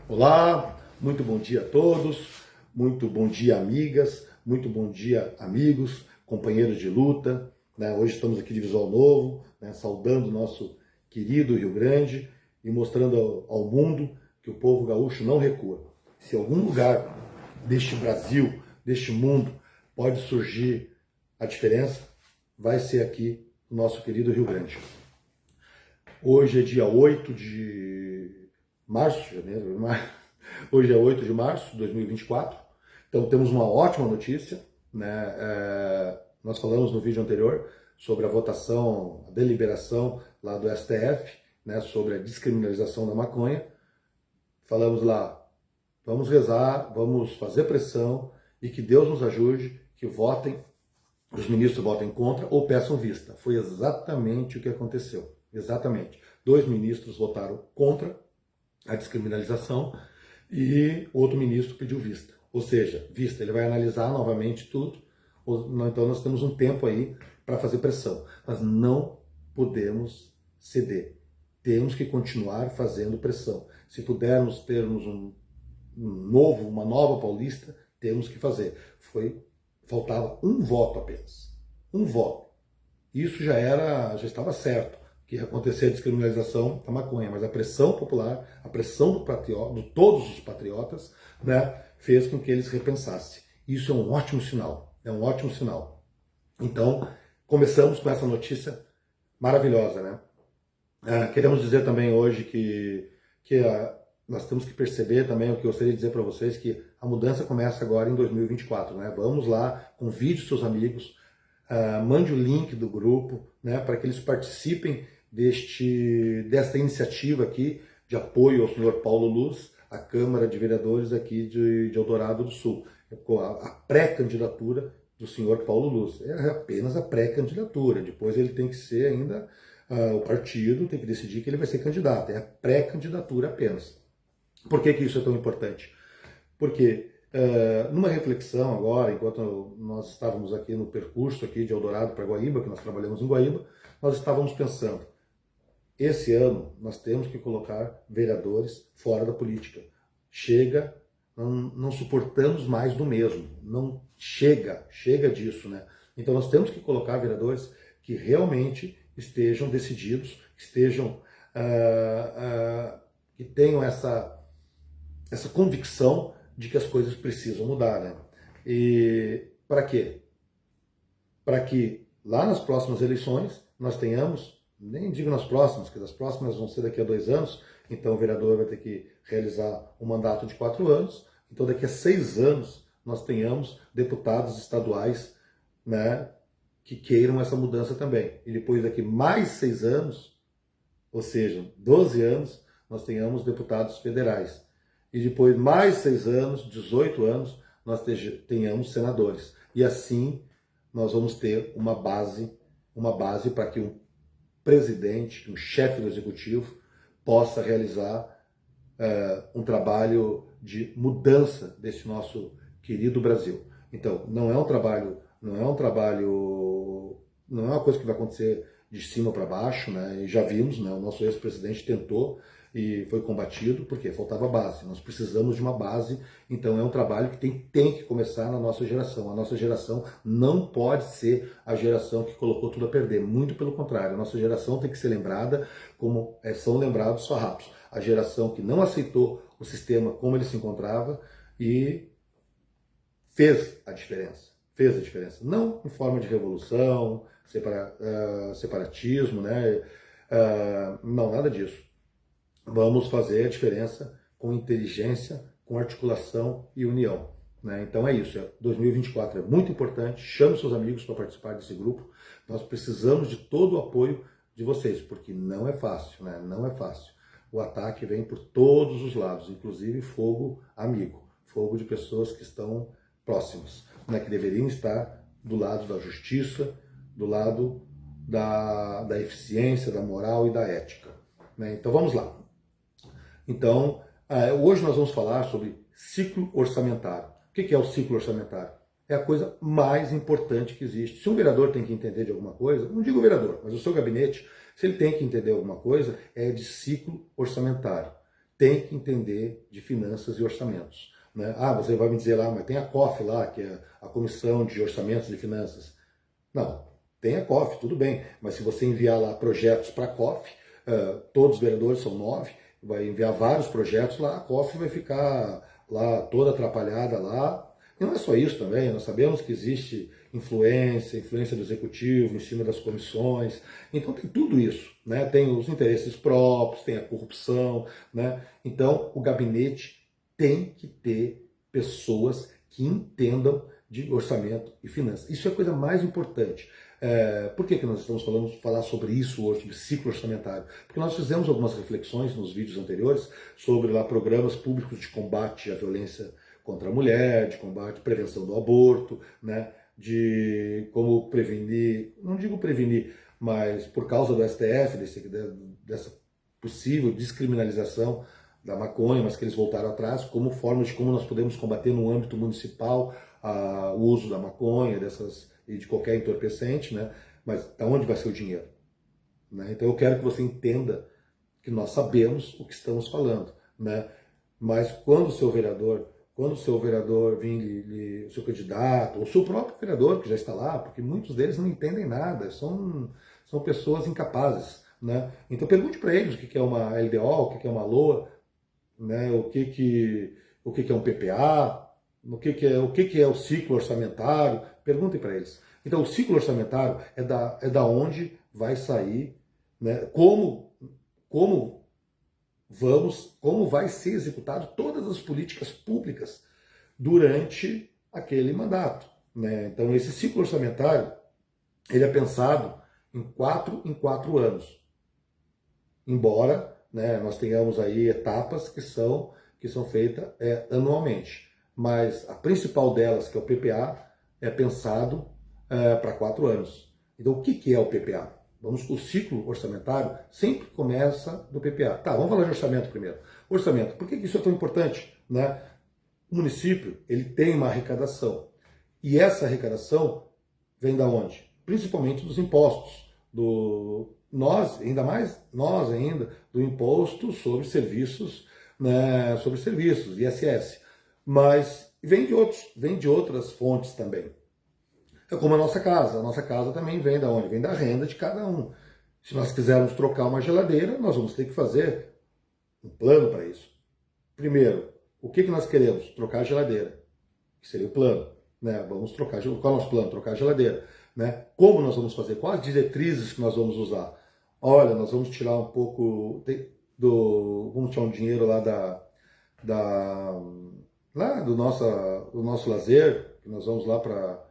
Olá, muito bom dia a todos, muito bom dia amigas, muito bom dia amigos, companheiros de luta. Hoje estamos aqui de visual novo, saudando o nosso querido Rio Grande e mostrando ao mundo que o povo gaúcho não recua. Se algum lugar deste Brasil, deste mundo, pode surgir a diferença, vai ser aqui no nosso querido Rio Grande. Hoje é dia 8 de março, hoje é 8 de março de 2024, então temos uma ótima notícia, nós falamos no vídeo anterior sobre a votação, a deliberação lá do STF, sobre a descriminalização da maconha. Falamos lá, vamos rezar, vamos fazer pressão e que Deus nos ajude, que os ministros votem contra ou peçam vista. Foi exatamente o que aconteceu. Exatamente. 2 ministros votaram contra a descriminalização e outro ministro pediu vista. Ou seja, vista, ele vai analisar novamente tudo. Então nós temos um tempo aí para fazer pressão. Mas não podemos ceder. Temos que continuar fazendo pressão. Se pudermos termos uma nova Paulista, temos que fazer. Faltava um voto apenas. Um voto. Isso já estava certo, que ia acontecer a descriminalização da maconha, mas a pressão popular, a pressão de todos os patriotas, fez com que eles repensassem. Isso é um ótimo sinal, Então, começamos com essa notícia maravilhosa, Queremos dizer também hoje que nós temos que perceber também, o que eu gostaria de dizer para vocês, que a mudança começa agora em 2024, Vamos lá, convide seus amigos, mande o link do grupo, para que eles participem desta iniciativa aqui de apoio ao senhor Paulo Luz, a Câmara de Vereadores aqui de Eldorado do Sul. A pré-candidatura do senhor Paulo Luz. É apenas a pré-candidatura, depois ele tem que ser ainda, o partido tem que decidir que ele vai ser candidato, é a pré-candidatura apenas. Por que isso é tão importante? Porque numa reflexão agora, enquanto nós estávamos aqui no percurso aqui de Eldorado para Guaíba, que nós trabalhamos em Guaíba, nós estávamos pensando, esse ano nós temos que colocar vereadores fora da política. Chega, não suportamos mais do mesmo, não chega disso, Então nós temos que colocar vereadores que realmente estejam decididos, que tenham essa convicção de que as coisas precisam mudar, E para quê? Para que lá nas próximas eleições nós tenhamos, nem digo nas próximas, porque as próximas vão ser daqui a 2 anos, então o vereador vai ter que realizar um mandato de 4 anos, então daqui a 6 anos nós tenhamos deputados estaduais, que queiram essa mudança também. E depois daqui mais 6 anos, ou seja, 12 anos, nós tenhamos deputados federais. E depois mais 6 anos, 18 anos, nós tenhamos senadores. E assim nós vamos ter uma base para que um presidente, um chefe do executivo, possa realizar um trabalho de mudança desse nosso querido Brasil. Então, não é uma coisa que vai acontecer de cima para baixo, E já vimos, o nosso ex-presidente tentou e foi combatido porque faltava base. Nós precisamos de uma base, então é um trabalho que tem que começar na nossa geração. A nossa geração não pode ser a geração que colocou tudo a perder, muito pelo contrário. A nossa geração tem que ser lembrada como são lembrados os farrapos. A geração que não aceitou o sistema como ele se encontrava e fez a diferença. Não em forma de revolução, separatismo, não, nada disso. Vamos fazer a diferença com inteligência, com articulação e união. Então é isso, 2024 é muito importante, chame seus amigos para participar desse grupo, nós precisamos de todo o apoio de vocês, porque não é fácil, não é fácil. O ataque vem por todos os lados, inclusive fogo amigo, fogo de pessoas que estão próximas, que deveriam estar do lado da justiça, do lado da eficiência, da moral e da ética. Então vamos lá. Então, hoje nós vamos falar sobre ciclo orçamentário. O que é o ciclo orçamentário? É a coisa mais importante que existe. Se um vereador tem que entender de alguma coisa, não digo o vereador, mas o seu gabinete, se ele tem que entender alguma coisa, é de ciclo orçamentário. tem que entender de finanças e orçamentos. Né? Ah, você vai me dizer lá, mas tem a COF lá, que é a Comissão de Orçamentos e Finanças. Não, tem a COF, tudo bem, mas se você enviar lá projetos para a COF, todos os vereadores são 9, vai enviar vários projetos lá, a COF vai ficar lá toda atrapalhada lá. E não é só isso também, nós sabemos que existe influência do executivo em cima das comissões, então tem tudo isso, né? Tem os interesses próprios, tem a corrupção, né? Então o gabinete tem que ter pessoas que entendam de orçamento e finanças. Isso é a coisa mais importante. Por que nós estamos falar sobre isso hoje, sobre ciclo orçamentário? Porque nós fizemos algumas reflexões nos vídeos anteriores sobre lá programas públicos de combate à violência contra a mulher, de combate à prevenção do aborto, né? De como prevenir, não digo prevenir, mas por causa do STF, dessa possível descriminalização da maconha, mas que eles voltaram atrás, como forma de como nós podemos combater no âmbito municipal o uso da maconha e de qualquer entorpecente, né? Mas da onde vai ser o dinheiro? Né? Então eu quero que você entenda que nós sabemos o que estamos falando, né? Mas quando o seu vereador vir, o seu candidato, ou o seu próprio vereador que já está lá, porque muitos deles não entendem nada, são pessoas incapazes, né? Então pergunte para eles o que é uma LDO, o que é uma LOA, né? O que é um PPA, o que é o ciclo orçamentário, perguntem para eles. Então o ciclo orçamentário é da onde vai sair, né? Como vai ser executado todas as políticas públicas durante aquele mandato, né? Então esse ciclo orçamentário ele é pensado em 4 anos, embora, né, nós tenhamos aí etapas que são feitas anualmente, mas a principal delas, que é o PPA, é pensado para 4 anos. Então o que é o PPA? O ciclo orçamentário sempre começa do PPA. Tá, vamos falar de orçamento primeiro. Orçamento, por que isso é tão importante? Né? O município ele tem uma arrecadação. E essa arrecadação vem da onde? Principalmente dos impostos. Ainda mais nós do imposto sobre serviços, né, ISS. Mas vem de outras fontes também. É como a nossa casa. A nossa casa também vem da onde? Vem da renda de cada um. Se nós quisermos trocar uma geladeira, nós vamos ter que fazer um plano para isso. Primeiro, o que nós queremos? Trocar a geladeira, que seria o plano. Né? Vamos trocar. Qual é o nosso plano? Trocar a geladeira. Né? Como nós vamos fazer? Quais as diretrizes que nós vamos usar? Olha, nós vamos tirar um pouco vamos tirar um dinheiro lá do nosso lazer, que nós vamos lá para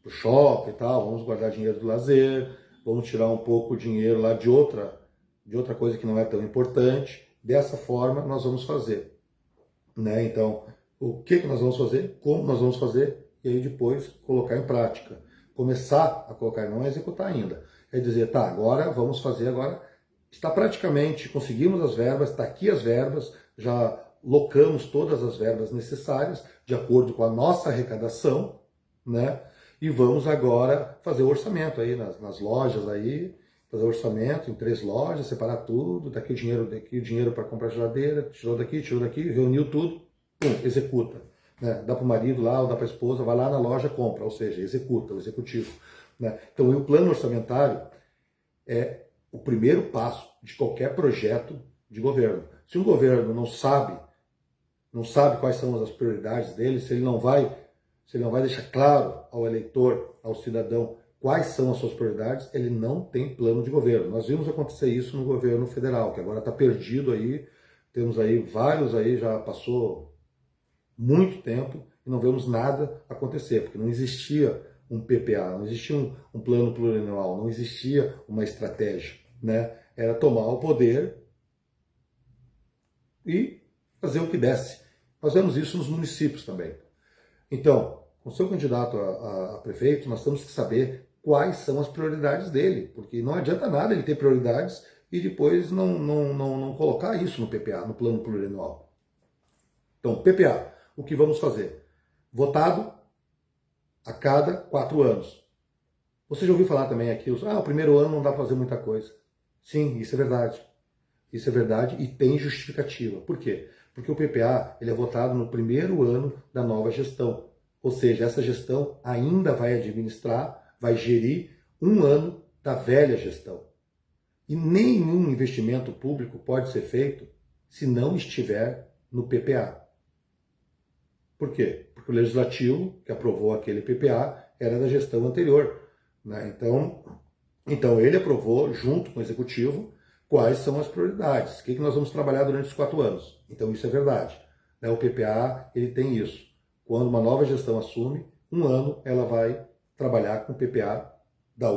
o shopping e tal, vamos guardar dinheiro do lazer, vamos tirar um pouco o dinheiro lá de outra coisa que não é tão importante. Dessa forma nós vamos fazer. Né? Então, o que nós vamos fazer, como nós vamos fazer, e aí depois colocar em prática. Começar a colocar, não é executar ainda. É dizer, tá, agora vamos fazer, agora está praticamente, conseguimos as verbas, está aqui as verbas, já locamos todas as verbas necessárias, de acordo com a nossa arrecadação, né? E vamos agora fazer o orçamento aí nas lojas aí, fazer o orçamento em 3 lojas, separar tudo, daqui o dinheiro para comprar geladeira, tirou daqui, reuniu tudo, executa. Né? Dá para o marido lá, ou dá para a esposa, vai lá na loja, compra, ou seja, executa, o executivo. Né? Então o plano orçamentário é o primeiro passo de qualquer projeto de governo. Se um governo não sabe quais são as prioridades dele, se ele não vai deixar claro ao eleitor, ao cidadão, quais são as suas prioridades, ele não tem plano de governo. Nós vimos acontecer isso no governo federal, que agora está perdido aí, temos aí vários aí, já passou muito tempo e não vemos nada acontecer, porque não existia um PPA, não existia um plano plurianual, não existia uma estratégia, né? Era tomar o poder e fazer o que desse. Nós vemos isso nos municípios também. Então, com o seu candidato a prefeito, nós temos que saber quais são as prioridades dele, porque não adianta nada ele ter prioridades e depois não colocar isso no PPA, no plano plurianual. Então, PPA, o que vamos fazer? Votado a cada 4 anos. Você já ouviu falar também aqui, o primeiro ano não dá para fazer muita coisa. Sim, isso é verdade. Isso é verdade e tem justificativa. Por quê? Porque o PPA ele é votado no primeiro ano da nova gestão. Ou seja, essa gestão ainda vai administrar, vai gerir um ano da velha gestão. E nenhum investimento público pode ser feito se não estiver no PPA. Por quê? Porque o legislativo que aprovou aquele PPA era da gestão anterior, né? Então ele aprovou, junto com o executivo, quais são as prioridades, o que nós vamos trabalhar durante os 4 anos. Então isso é verdade, né? O PPA ele tem isso. Quando uma nova gestão assume, um ano ela vai trabalhar com o PPA da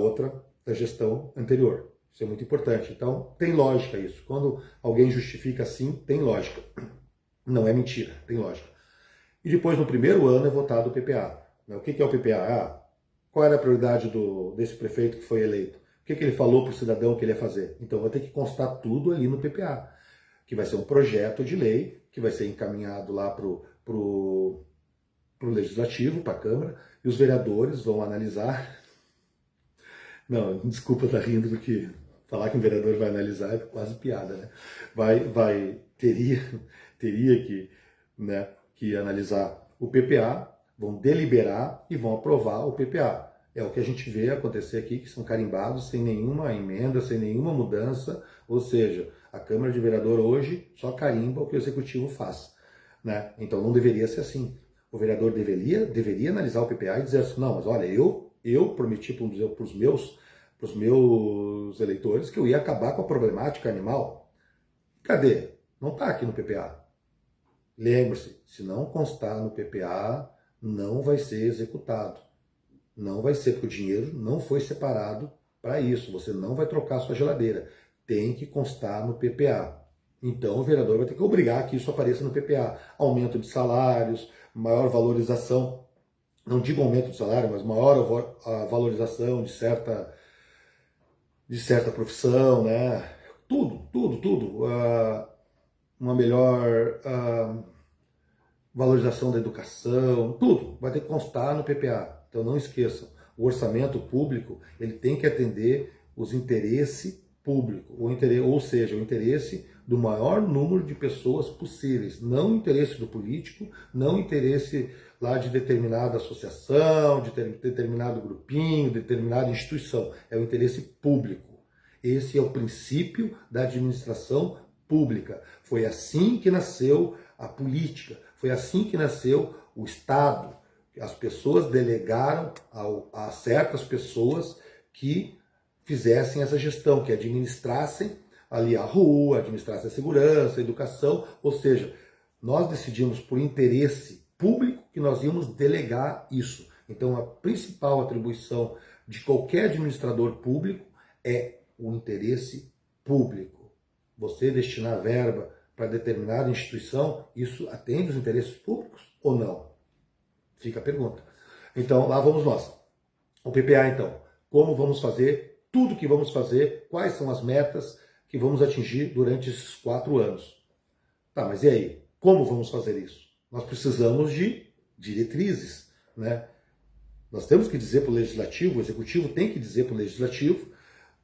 gestão anterior. Isso é muito importante. Então tem lógica isso. Quando alguém justifica assim, tem lógica. Não é mentira, tem lógica. E depois, no primeiro ano, é votado o PPA. O que é o PPA? Qual era a prioridade desse prefeito que foi eleito? O que ele falou para o cidadão que ele ia fazer? Então vai ter que constar tudo ali no PPA, que vai ser um projeto de lei, que vai ser encaminhado lá para o Legislativo, para a Câmara, e os vereadores vão analisar. Não, desculpa estar rindo, porque falar que um vereador vai analisar é quase piada, né? Teria que, né, que analisar o PPA, vão deliberar e vão aprovar o PPA. É o que a gente vê acontecer aqui, que são carimbados sem nenhuma emenda, sem nenhuma mudança, ou seja, a Câmara de Vereador hoje só carimba o que o Executivo faz, né? Então não deveria ser assim. O vereador deveria analisar o PPA e dizer assim, não, mas olha, eu prometi para os meus eleitores que eu ia acabar com a problemática animal. Cadê? Não está aqui no PPA. Lembre-se, se não constar no PPA, não vai ser executado. Não vai ser, porque o dinheiro não foi separado para isso. Você não vai trocar a sua geladeira. Tem que constar no PPA. Então o vereador vai ter que obrigar que isso apareça no PPA. Aumento de salários, maior valorização, não digo aumento de salário, mas maior valorização de certa profissão, né? Tudo. Uma melhor valorização da educação, tudo vai ter que constar no PPA. Então não esqueçam, o orçamento público ele tem que atender os interesses públicos, ou seja, o interesse do maior número de pessoas possíveis, não o interesse do político, não o interesse lá de determinada associação, de determinado grupinho, de determinada instituição, é o interesse público. Esse é o princípio da administração pública. Foi assim que nasceu a política, foi assim que nasceu o Estado. As pessoas delegaram a certas pessoas que fizessem essa gestão, que administrassem ali a rua, administrassem a segurança, a educação, ou seja, nós decidimos por interesse público que nós íamos delegar isso. Então a principal atribuição de qualquer administrador público é o interesse público. Você destinar verba para determinada instituição, isso atende os interesses públicos ou não? Fica a pergunta. Então, lá vamos nós. O PPA, então. Como vamos fazer? Tudo que vamos fazer? Quais são as metas que vamos atingir durante esses 4 anos? Tá, mas e aí? Como vamos fazer isso? Nós precisamos de diretrizes, né? Nós temos que dizer para o Legislativo, o Executivo tem que dizer para o Legislativo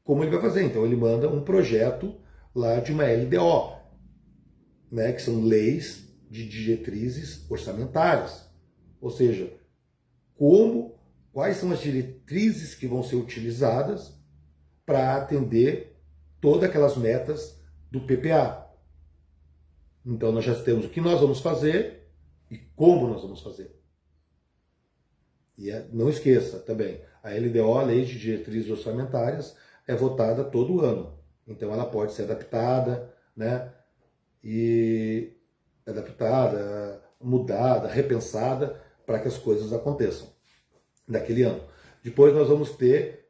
como ele vai fazer. Então, ele manda um projeto lá de uma LDO, né, que são leis de diretrizes orçamentárias. Ou seja, quais são as diretrizes que vão ser utilizadas para atender todas aquelas metas do PPA. Então nós já temos o que nós vamos fazer e como nós vamos fazer. E não esqueça também, a LDO, a Lei de Diretrizes Orçamentárias, é votada todo ano. Então ela pode ser adaptada, né? E adaptada, mudada, repensada para que as coisas aconteçam naquele ano. Depois nós vamos ter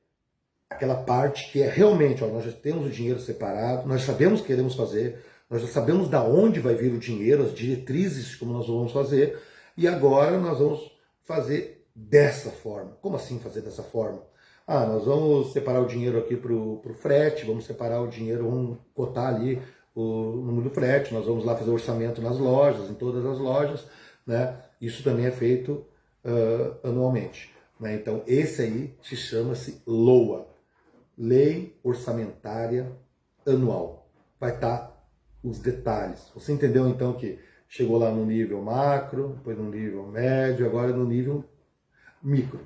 aquela parte que é realmente, nós já temos o dinheiro separado, nós sabemos o que queremos fazer, nós já sabemos da onde vai vir o dinheiro, as diretrizes como nós vamos fazer, e agora nós vamos fazer dessa forma. Como assim fazer dessa forma? Nós vamos separar o dinheiro aqui para o frete, vamos separar o dinheiro, vamos cotar ali o número do frete, nós vamos lá fazer orçamento nas lojas, em todas as lojas, né? Isso também é feito anualmente, né? Então esse aí chama-se LOA, Lei Orçamentária Anual. vai estar os detalhes. Você entendeu então que chegou lá no nível macro, depois no nível médio, agora no nível micro.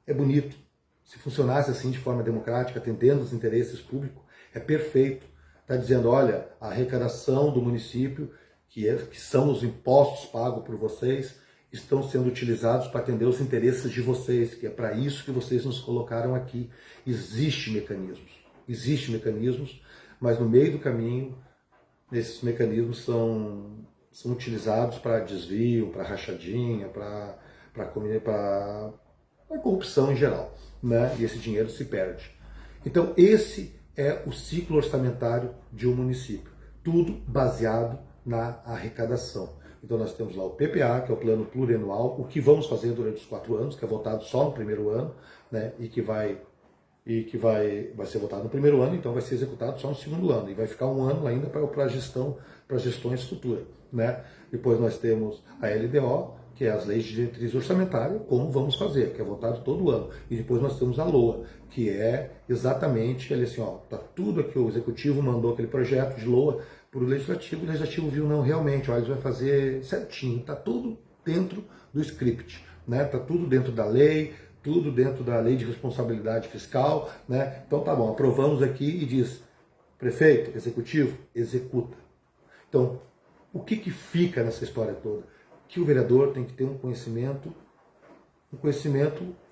É bonito. Se funcionasse assim de forma democrática, atendendo os interesses públicos, é perfeito. Está dizendo, olha, a arrecadação do município, que são os impostos pagos por vocês, estão sendo utilizados para atender os interesses de vocês, que é para isso que vocês nos colocaram aqui. Existem mecanismos, mas no meio do caminho, esses mecanismos são utilizados para desvio, para rachadinha, para corrupção em geral, né? E esse dinheiro se perde. Então esse é o ciclo orçamentário de um município, tudo baseado na arrecadação. Então nós temos lá o PPA, que é o plano plurianual, o que vamos fazer durante os 4 anos, que é votado só no primeiro ano, né? E que vai ser votado no primeiro ano, então vai ser executado só no segundo ano, e vai ficar um ano ainda para gestões futuras, né? Depois nós temos a LDO, que é as leis de diretriz orçamentária, como vamos fazer, que é votado todo ano. E depois nós temos a LOA, que é exatamente, ele assim, ó, tá tudo aqui, o executivo mandou aquele projeto de LOA para o legislativo viu, não, realmente, ó, eles vão fazer certinho, tá tudo dentro do script, né? Tá tudo dentro da lei, tudo dentro da lei de responsabilidade fiscal, né? Então tá bom, aprovamos aqui e diz, prefeito, executivo, executa. Então, o que fica nessa história toda? Que o vereador tem que ter um conhecimento,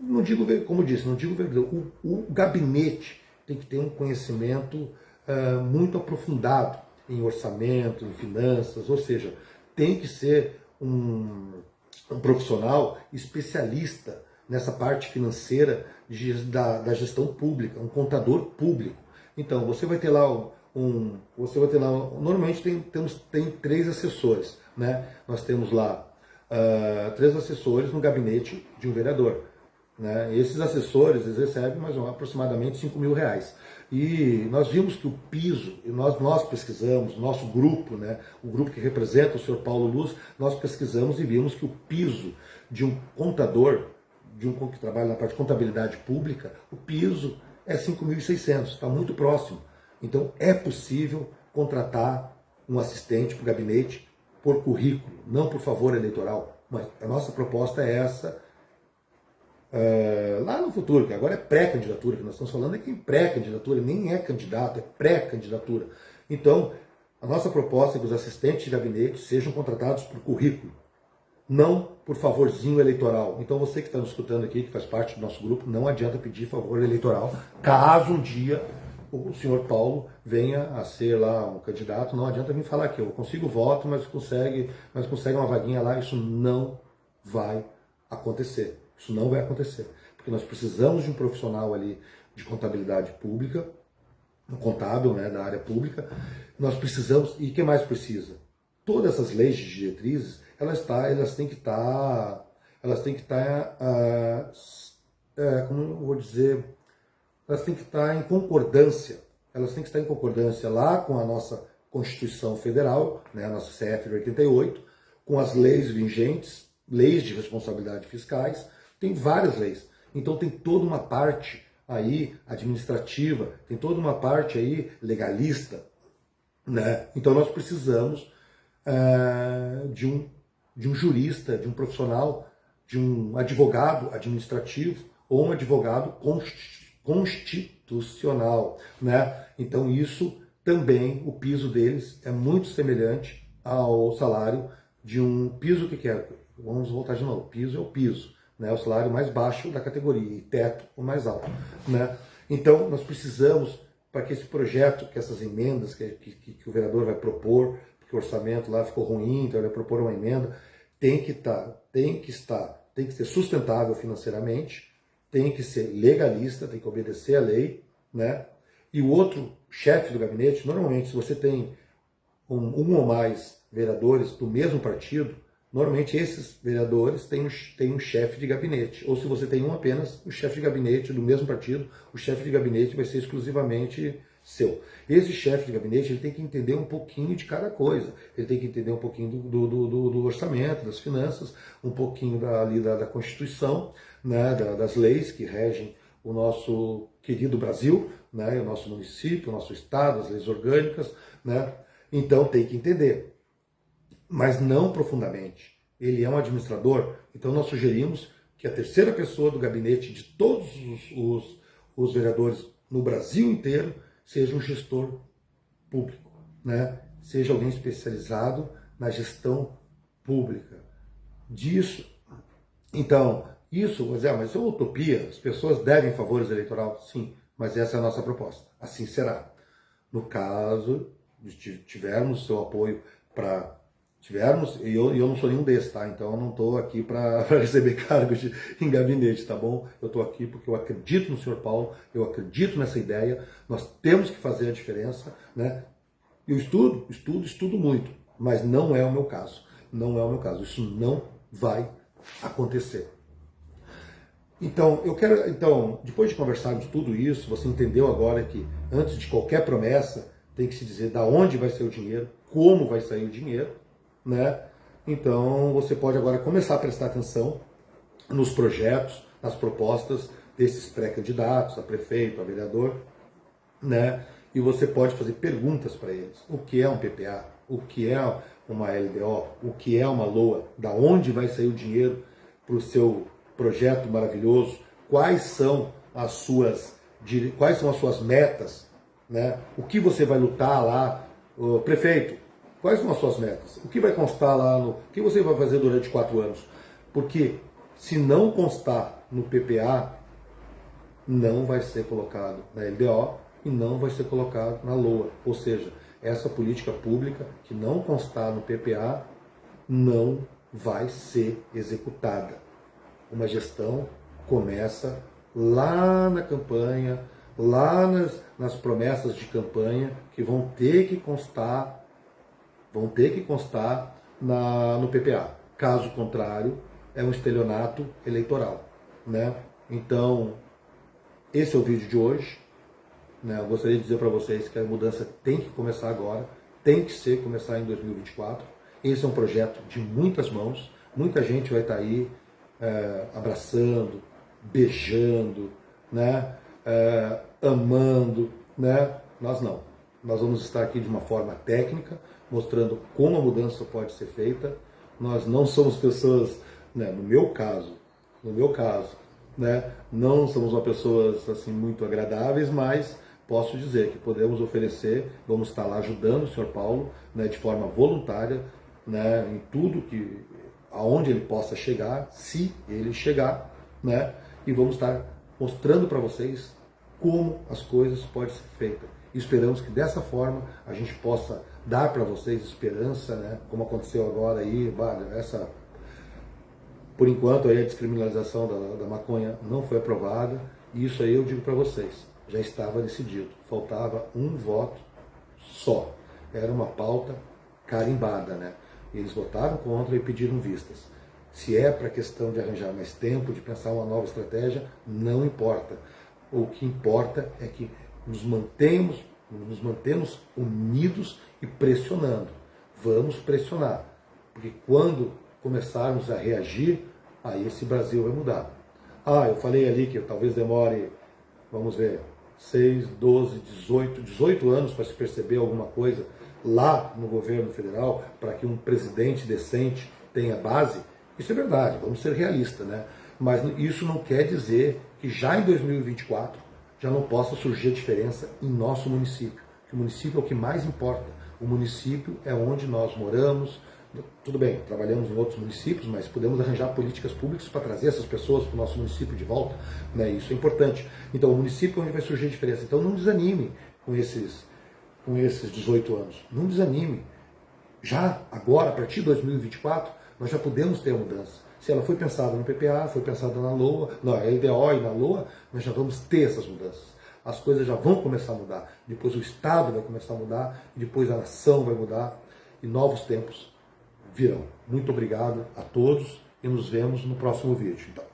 não digo, como eu disse, não digo vereador, o gabinete tem que ter um conhecimento muito aprofundado em orçamento, em finanças, ou seja, tem que ser um profissional especialista nessa parte financeira da gestão pública, um contador público. Então, você vai ter lá normalmente tem 3 assessores, né? Nós temos lá 3 assessores no gabinete de um vereador, né? Esses assessores, eles recebem aproximadamente R$5.000. E nós vimos que o piso, e nós pesquisamos, nosso grupo, né, o grupo que representa o senhor Paulo Luz, nós pesquisamos e vimos que o piso de um contador, que trabalha na parte de contabilidade pública, o piso é 5.600, está muito próximo. Então é possível contratar um assistente para o gabinete por currículo, não por favor eleitoral. Mas a nossa proposta é essa, lá no futuro, que agora é pré-candidatura, que nós estamos falando é que em pré-candidatura, nem é candidato, é pré-candidatura. Então, a nossa proposta é que os assistentes de gabinete sejam contratados por currículo, não por favorzinho eleitoral. Então você que está nos escutando aqui, que faz parte do nosso grupo, não adianta pedir favor eleitoral, caso um dia o senhor Paulo venha a ser lá um candidato, não adianta vir falar que eu consigo voto, mas consegue uma vaguinha lá, isso não vai acontecer. Isso não vai acontecer, porque nós precisamos de um profissional ali de contabilidade pública, um contábil, né, da área pública. Nós precisamos, e o que mais precisa? Todas essas leis de diretrizes, elas têm que estar, como eu vou dizer, elas têm que estar em concordância. Elas têm que estar em concordância lá com a nossa Constituição Federal, né, a nossa CF de 88, com as leis vigentes, leis de responsabilidade fiscais, tem várias leis. Então tem toda uma parte aí administrativa, tem toda uma parte aí legalista, né? Então nós precisamos de um jurista, de um profissional, de um advogado administrativo ou um advogado constitucional, né? Então isso também, o piso deles é muito semelhante ao salário de um piso que é. Vamos voltar de novo, piso é o piso, né? O salário mais baixo da categoria e teto o mais alto, né? Então nós precisamos, para que esse projeto, que essas emendas que o vereador vai propor, porque o orçamento lá ficou ruim, então ele vai propor uma emenda, tem que ser sustentável financeiramente, tem que ser legalista, tem que obedecer à lei, né? E o outro chefe do gabinete, normalmente, se você tem um ou mais vereadores do mesmo partido, normalmente esses vereadores têm um chefe de gabinete. Ou se você tem um apenas, o chefe de gabinete do mesmo partido, o chefe de gabinete vai ser exclusivamente seu. Esse chefe de gabinete ele tem que entender um pouquinho de cada coisa. Ele tem que entender um pouquinho do orçamento, das finanças, um pouquinho da Constituição, né, das leis que regem o nosso querido Brasil, né, o nosso município, o nosso estado, as leis orgânicas, né? Então tem que entender, mas não profundamente. Ele é um administrador, então nós sugerimos que a terceira pessoa do gabinete de todos os vereadores no Brasil inteiro seja um gestor público, né? Seja alguém especializado na gestão pública. Disso, então, isso, mas isso é uma utopia, as pessoas devem favores eleitoral, sim, mas essa é a nossa proposta, assim será. No caso de tivermos seu apoio para tivermos, e eu não sou nenhum desses, tá? Então eu não estou aqui para receber cargos em gabinete, tá bom? Eu estou aqui porque eu acredito no senhor Paulo, eu acredito nessa ideia, nós temos que fazer a diferença, né? Eu estudo muito, mas não é o meu caso. Não é o meu caso. Isso não vai acontecer. Então, depois de conversarmos tudo isso, você entendeu agora que antes de qualquer promessa tem que se dizer da onde vai sair o dinheiro, como vai sair o dinheiro, né? Então, você pode agora começar a prestar atenção nos projetos, nas propostas desses pré-candidatos, a prefeito, a vereador, né? E você pode fazer perguntas para eles. O que é um PPA? O que é uma LDO? O que é uma LOA? Da onde vai sair o dinheiro para o seu projeto maravilhoso? Quais são as suas metas? Né? O que você vai lutar lá? Prefeito, quais são as suas metas? O que vai constar lá? O que você vai fazer durante 4 anos? Porque se não constar no PPA, não vai ser colocado na LDO e não vai ser colocado na LOA. Ou seja, essa política pública que não constar no PPA não vai ser executada. Uma gestão começa lá na campanha, lá nas promessas de campanha que vão ter que constar no PPA. Caso contrário, é um estelionato eleitoral, né? Então, esse é o vídeo de hoje. Né? Eu gostaria de dizer para vocês que a mudança tem que começar agora, tem que começar em 2024. Esse é um projeto de muitas mãos, muita gente vai estar aí abraçando, beijando, né? Amando, né? Nós não. Nós vamos estar aqui de uma forma técnica, mostrando como a mudança pode ser feita. Nós não somos pessoas, né? No meu caso, né? Não somos uma pessoas assim muito agradáveis, mas posso dizer que podemos oferecer, vamos estar lá ajudando o senhor Paulo, né, de forma voluntária, né, em tudo aonde ele possa chegar, se ele chegar, né, e vamos estar mostrando para vocês como as coisas podem ser feitas. E esperamos que dessa forma a gente possa dar para vocês esperança, né, como aconteceu agora aí, por enquanto aí a descriminalização da maconha não foi aprovada, e isso aí eu digo para vocês, já estava decidido, faltava um voto só, era uma pauta carimbada, né? Eles votaram contra e pediram vistas. Se é para questão de arranjar mais tempo, de pensar uma nova estratégia, não importa. O que importa é que nos mantemos unidos e pressionando. Vamos pressionar, porque quando começarmos a reagir, aí esse Brasil vai mudar. Eu falei ali que talvez demore, vamos ver, 6, 12, 18 anos para se perceber alguma coisa lá no governo federal, para que um presidente decente tenha base. Isso é verdade, vamos ser realistas, né? Mas isso não quer dizer que já em 2024 já não possa surgir a diferença em nosso município. Que o município é o que mais importa. O município é onde nós moramos. Tudo bem, trabalhamos em outros municípios, mas podemos arranjar políticas públicas para trazer essas pessoas para o nosso município de volta, né? Isso é importante. Então, o município é onde vai surgir a diferença. Então, não desanime com esses 18 anos. Não desanime. Já agora, a partir de 2024, nós já podemos ter a mudança. Se ela foi pensada no PPA, foi pensada na LOA, na LDO e na LOA, nós já vamos ter essas mudanças. As coisas já vão começar a mudar. Depois o Estado vai começar a mudar, depois a nação vai mudar e novos tempos virão. Muito obrigado a todos e nos vemos no próximo vídeo. Então.